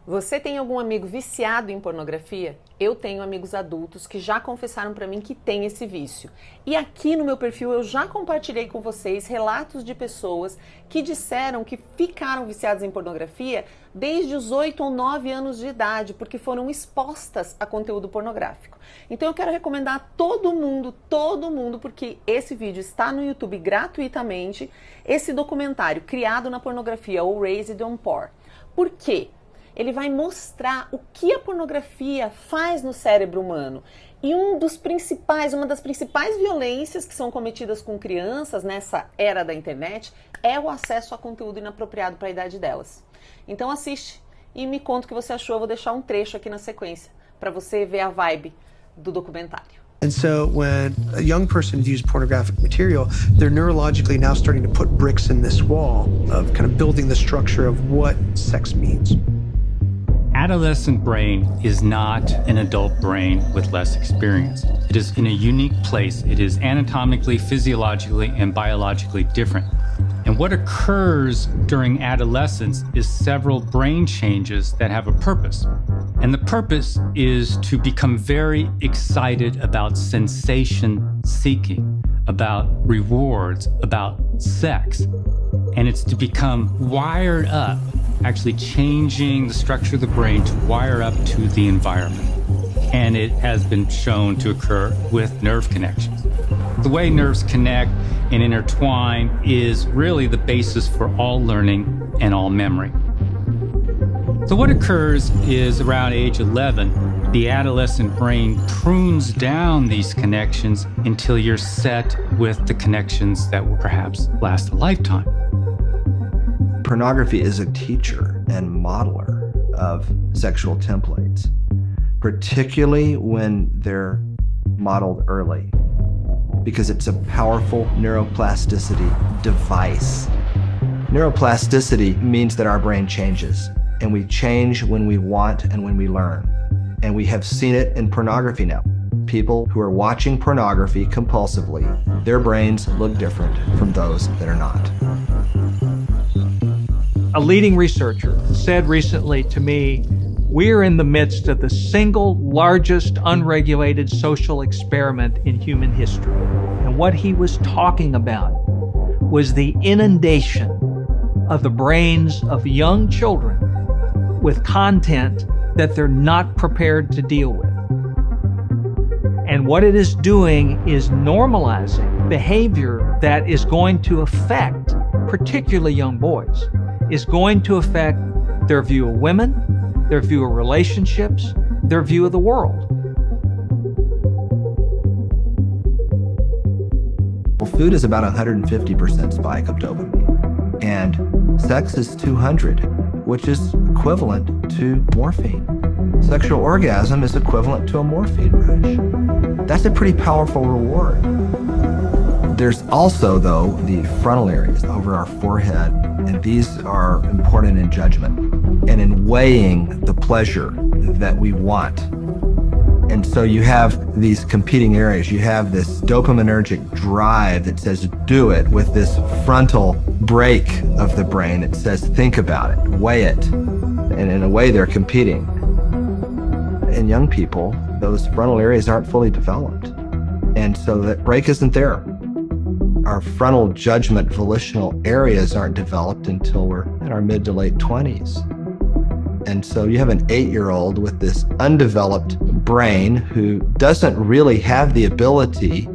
Você tem algum amigo viciado em pornografia? Eu tenho amigos adultos que já confessaram para mim que tem esse vício. E aqui no meu perfil eu já compartilhei com vocês relatos de pessoas que disseram que ficaram viciadas em pornografia desde os 8 ou 9 anos de idade, porque foram expostas a conteúdo pornográfico. Então eu quero recomendar a todo mundo, porque esse vídeo está no YouTube gratuitamente, esse documentário Criado na Pornografia ou Raised on Porn. Por quê? Ele vai mostrar o que a pornografia faz no cérebro humano. E uma das principais violências que são cometidas com crianças nessa era da internet é o acesso a conteúdo inapropriado para a idade delas. Então assiste e me conta o que você achou. Eu vou deixar um trecho aqui na sequência para você ver a vibe do documentário. And so when a young person views pornographic material, they're neurologically now starting to put bricks in this wall of kind of building the structure of what sex means. Adolescent brain is not an adult brain with less experience. It is in a unique place. It is anatomically, physiologically, and biologically different. And what occurs during adolescence is several brain changes that have a purpose. And the purpose is to become very excited about sensation seeking, about rewards, about sex. And it's to become wired up, actually changing the structure of the brain to wire up to the environment. And it has been shown to occur with nerve connections. The way nerves connect and intertwine is really the basis for all learning and all memory. So what occurs is around age 11, the adolescent brain prunes down these connections until you're set with the connections that will perhaps last a lifetime. Pornography is a teacher and modeler of sexual templates, particularly when they're modeled early, because it's a powerful neuroplasticity device. Neuroplasticity means that our brain changes, and we change when we want and when we learn. And we have seen it in pornography now. People who are watching pornography compulsively, their brains look different from those that are not. A leading researcher said recently to me, we're in the midst of the single largest unregulated social experiment in human history. And what he was talking about was the inundation of the brains of young children with content that they're not prepared to deal with. And what it is doing is normalizing behavior that is going to affect particularly young boys, is going to affect their view of women, their view of relationships, their view of the world. Well, food is about 150% spike of dopamine, and sex is 200, which is equivalent to morphine. Sexual orgasm is equivalent to a morphine rush. That's a pretty powerful reward. There's also, though, the frontal areas over our forehead, and these are important in judgment and in weighing the pleasure that we want. And so you have these competing areas. You have this dopaminergic drive that says do it, with this frontal break of the brain that says think about it, weigh it. And in a way, they're competing. In young people, those frontal areas aren't fully developed. And so that break isn't there. Our frontal judgment volitional areas aren't developed until we're in our mid to late 20s. And so you have an 8-year-old with this undeveloped brain who doesn't really have the ability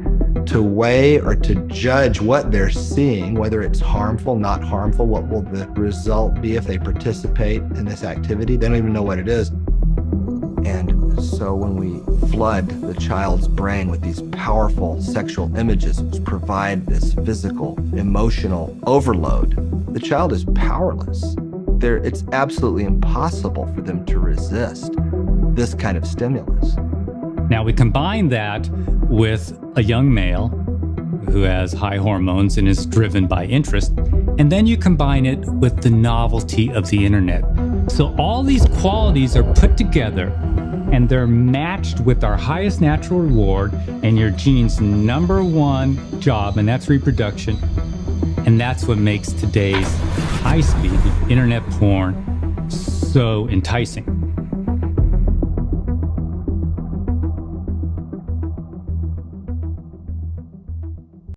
to weigh or to judge what they're seeing, whether it's harmful, not harmful, what will the result be if they participate in this activity. They don't even know what it is. And so when we flood the child's brain with these powerful sexual images, which provide this physical, emotional overload, the child is powerless. It's absolutely impossible for them to resist this kind of stimulus. Now we combine that with a young male who has high hormones and is driven by interest, and then you combine it with the novelty of the internet. So all these qualities are put together and they're matched with our highest natural reward and your gene's #1 job, and that's reproduction. And that's what makes today's high-speed internet porn so enticing.